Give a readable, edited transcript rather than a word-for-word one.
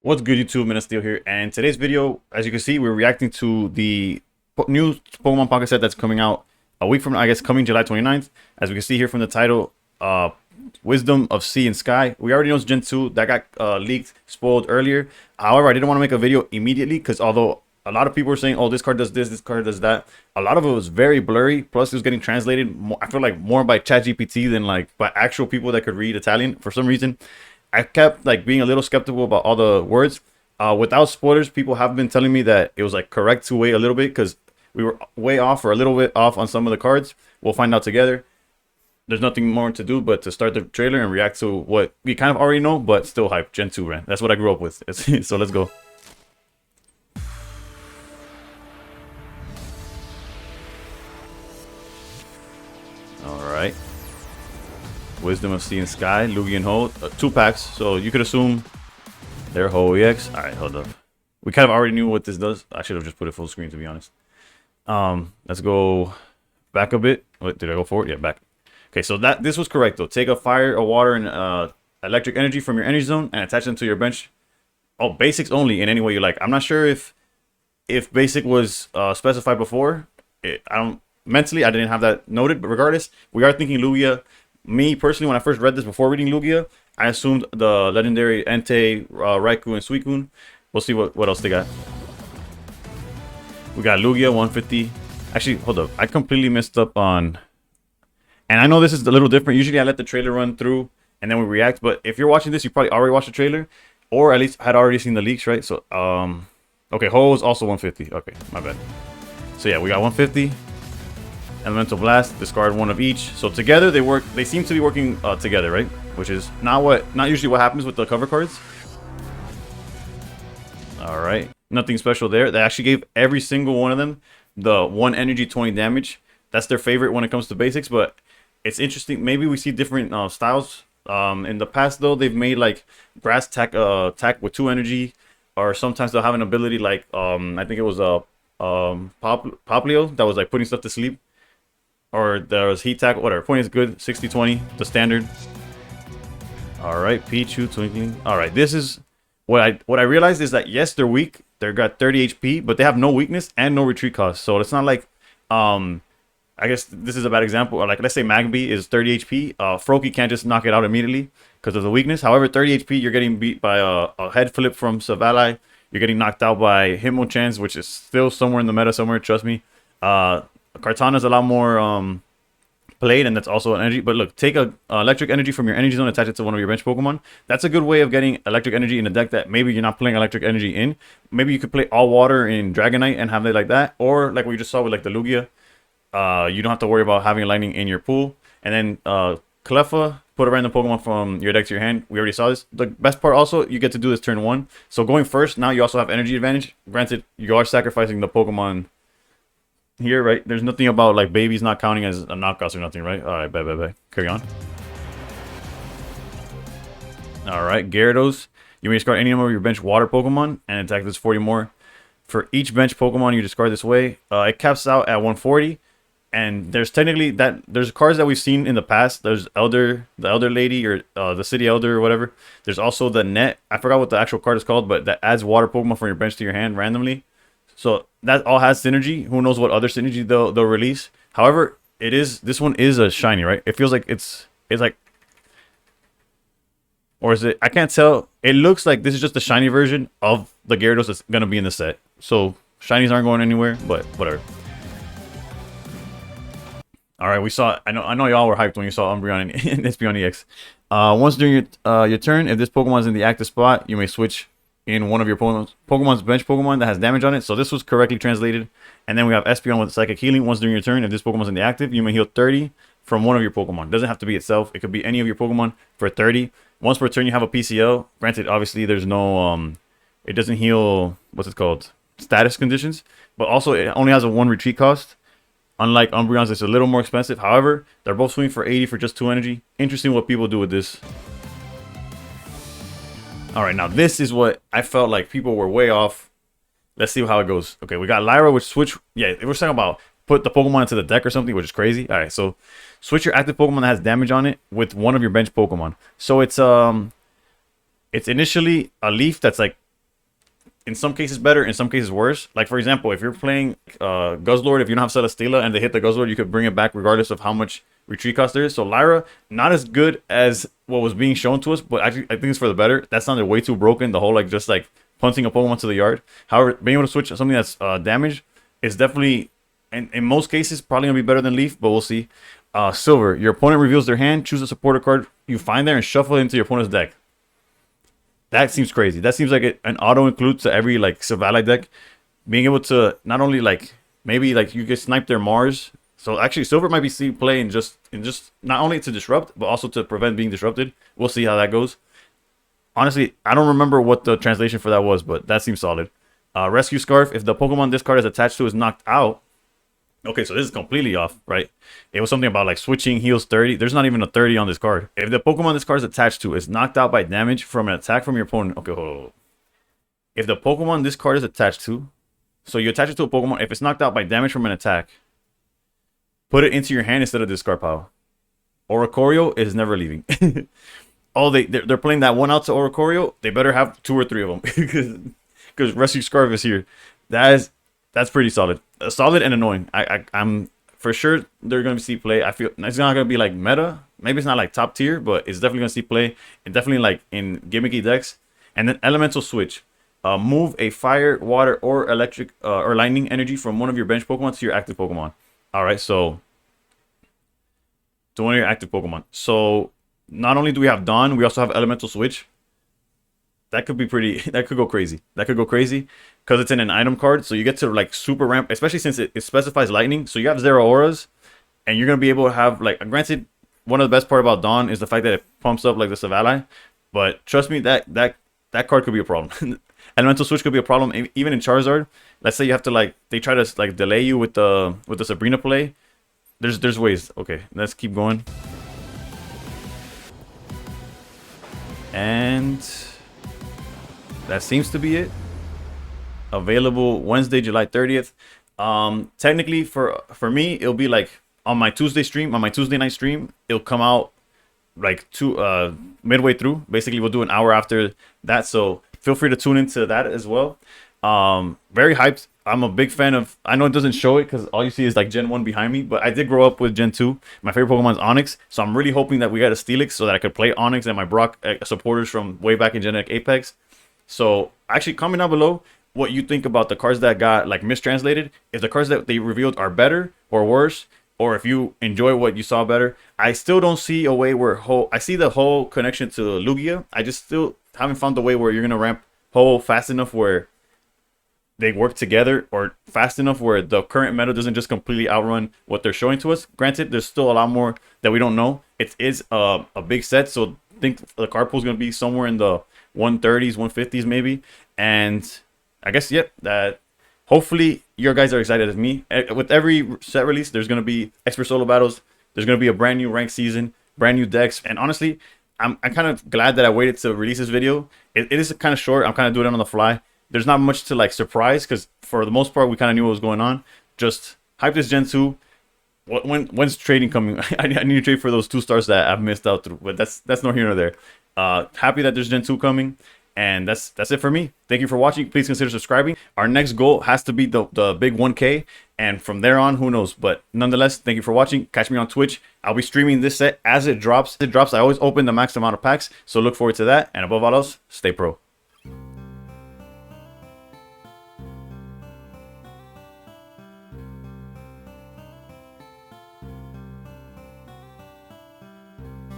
What's good, YouTube? Steel here, and today's video, as you can see, we're reacting to the new Pokemon Pocket set that's coming out a week from now, I guess, coming July 29th. As we can see here from the title, Wisdom of Sea and Sky. We already know it's Gen 2. That got leaked, spoiled earlier. However, I didn't want to make a video immediately because although a lot of people were saying, oh, this card does this card does that, a lot of it was very blurry. Plus, it was getting translated, I feel like, more by ChatGPT than like by actual people that could read Italian for some reason. I kept like being a little skeptical about all the words. Without spoilers, people have been telling me that it was like correct to wait a little bit because we were way off or a little bit off on some of the cards. We'll find out together. There's nothing more to do but to start the trailer and react to what we kind of already know, but still hype. Gen 2, man. That's what I grew up with. So let's go. All right. Wisdom of Sea and Sky, Lugia and Ho, 2 packs, so you could assume they're Ho EX. All right, hold up. We kind of already knew what this does. I should have just put it full screen, to be honest. Let's go back a bit. Wait, did I go forward? Yeah, back. Okay, so this was correct though. Take a fire, a water, and electric energy from your energy zone and attach them to your bench. Oh, basics only in any way you like. I'm not sure if basic was specified before. Mentally I didn't have that noted, but regardless, we are thinking Lugia. Me personally, when I first read this before reading Lugia, I assumed the legendary Entei, Raikou, and Suicune. We'll see what else they got. We got Lugia 150. Actually, hold up. I completely messed up on... And I know this is a little different. Usually I let the trailer run through and then we react. But if you're watching this, you probably already watched the trailer. Or at least had already seen the leaks, right? So, okay, Ho is also 150. Okay, my bad. So yeah, we got 150. Elemental Blast, discard one of each. So together they work. They seem to be working together, right? Which is not usually what happens with the cover cards. All right, nothing special there. They actually gave every single one of them the 1 energy, 20 damage. That's their favorite when it comes to basics. But it's interesting. Maybe we see different styles. In the past though, they've made like grass attack with 2 energy, or sometimes they'll have an ability like I think it was Poplio that was like putting stuff to sleep. Or there was Heat Tackle, whatever. Point is good. 60-20, the standard. All right, Pichu, Twinkling. All right, this is what I realized is that yes, they're weak. They've got 30 HP, but they have no weakness and no retreat cost. So it's not like I guess this is a bad example. Or like let's say Magby is 30 HP. Froakie can't just knock it out immediately because of the weakness. However, 30 HP, you're getting beat by a head flip from Savali. You're getting knocked out by Hitmonchan, which is still somewhere in the meta somewhere. Trust me. Kartana's a lot more played, and that's also an energy. But look, take a electric energy from your energy zone, attach it to one of your bench Pokemon. That's a good way of getting electric energy in a deck that maybe you're not playing electric energy in. Maybe you could play all water in Dragonite and have it like that, or like we just saw with like the Lugia. You don't have to worry about having lightning in your pool. And then Cleffa, put a random Pokemon from your deck to your hand. We already saw this. The best part also, you get to do this turn 1. So going first, now you also have energy advantage. Granted, you are sacrificing the Pokemon here, right? There's nothing about like babies not counting as a knockouts or nothing, right? All right, bye. Carry on. All right, Gyarados. You may discard any number of your bench water Pokemon and attack this 40 more. For each bench Pokemon you discard this way, it caps out at 140. And there's technically there's cards that we've seen in the past. There's the Elder Lady or the City Elder or whatever. There's also the Net. I forgot what the actual card is called, but that adds water Pokemon from your bench to your hand randomly. So that all has synergy. Who knows what other synergy they'll release. However, this one is a shiny, right? It feels like it's like, or is it? I can't tell. It looks like this is just a shiny version of the Gyarados that's gonna be in the set. So shinies aren't going anywhere, but whatever. All right, we saw. I know y'all were hyped when you saw Umbreon and Espeon EX. Once during your turn, if this Pokemon is in the active spot, you may switch in one of your Pokemon's bench Pokemon that has damage on it. So this was correctly translated. And then we have Espeon with Psychic Healing. Once during your turn, if this Pokemon's in the active, you may heal 30 from one of your Pokemon. It doesn't have to be itself. It could be any of your Pokemon for 30. Once per turn, you have a PCO. Granted, obviously, there's no... it doesn't heal... What's it called? Status conditions. But also, it only has a 1 retreat cost. Unlike Umbreon's, it's a little more expensive. However, they're both swinging for 80 for just 2 energy. Interesting what people do with this. All right, now this is what I felt like people were way off. Let's see how it goes. Okay, we got Lyra, which switch. Yeah, we're talking about put the Pokemon into the deck or something, which is crazy. All right, so switch your active Pokemon that has damage on it with one of your bench Pokemon. So it's initially a leaf that's like in some cases better, in some cases worse. Like for example, if you're playing Guzzlord, if you don't have Celesteela and they hit the Guzzlord, you could bring it back regardless of how much retreat cost there is. So Lyra, not as good as what was being shown to us, but actually I think it's for the better. That sounded way too broken. The whole like just like punting a Pokemon to the yard. However, being able to switch something that's damaged is definitely, in most cases, probably gonna be better than Leaf, but we'll see. Silver, your opponent reveals their hand, choose a supporter card you find there, and shuffle it into your opponent's deck. That seems crazy. That seems like an auto include to every like Savali deck. Being able to not only like maybe like you get snipe their Mars. So actually, Silver might be seen play in just not only to disrupt, but also to prevent being disrupted. We'll see how that goes. Honestly, I don't remember what the translation for that was, but that seems solid. Rescue Scarf. If the Pokemon this card is attached to is knocked out. Okay, so this is completely off, right? It was something about like switching heals 30. There's not even a 30 on this card. If the Pokemon this card is attached to is knocked out by damage from an attack from your opponent. Okay, hold on. If the Pokemon this card is attached to, so you attach it to a Pokemon, if it's knocked out by damage from an attack, put it into your hand instead of discard pile. Oricorio is never leaving. Oh, they're playing that one out to Oricorio. They better have 2 or 3 of them because Rescue Scarf is here. That's pretty solid. Solid and annoying. I'm for sure they're gonna see play. I feel it's not gonna be like meta. Maybe it's not like top tier, but it's definitely gonna see play. And definitely like in gimmicky decks. And then Elemental Switch. Move a fire, water, or electric or lightning energy from one of your bench Pokemon to your active Pokemon. All right, so to one of your active Pokemon. So not only do we have Dawn, we also have Elemental Switch. That could be pretty. That could go crazy. That could go crazy because it's in an item card. So you get to like super ramp, especially since it specifies lightning. So you have 0 auras, and you're gonna be able to have like. Granted, one of the best part about Dawn is the fact that it pumps up like the Savali. But trust me, that card could be a problem. Elemental Switch could be a problem even in Charizard. Let's say you have to like they try to like delay you with the Sabrina play. There's ways. Okay, let's keep going. And that seems to be it. Available Wednesday, July 30th. Technically for me, it'll be like on my Tuesday stream, on my Tuesday night stream, it'll come out like midway through. Basically, we'll do an hour after that. So feel free to tune into that as well. Very hyped. I'm a big fan of. I know it doesn't show it because all you see is like Gen 1 behind me, but I did grow up with Gen 2. My favorite Pokemon is Onix, so I'm really hoping that we get a Steelix so that I could play Onix and my Brock supporters from way back in Genetic Apex. So actually comment down below what you think about the cards that got like mistranslated. If the cards that they revealed are better or worse, or if you enjoy what you saw better. I still don't see a way where I see the whole connection to Lugia. I just still haven't found the way where you're gonna ramp Ho fast enough where they work together, or fast enough where the current meta doesn't just completely outrun what they're showing to us. Granted, there's still a lot more that we don't know. It is a big set, so I think the card pool is going to be somewhere in the 130s, 150s maybe. And I guess, yep, that hopefully your guys are excited as me. With every set release, there's going to be expert solo battles. There's going to be a brand new ranked season, brand new decks. And honestly, I'm kind of glad that I waited to release this video. It is kind of short. I'm kind of doing it on the fly. There's not much to like surprise because for the most part, we kind of knew what was going on. Just hype this Gen 2. When's trading coming? I need to trade for those 2 stars that I've missed out through, but that's nor here nor there. Happy that there's Gen 2 coming, and that's it for me. Thank you for watching. Please consider subscribing. Our next goal has to be the big 1K, and from there on, who knows? But nonetheless, thank you for watching. Catch me on Twitch. I'll be streaming this set as it drops. I always open the max amount of packs, so look forward to that. And above all else, stay pro.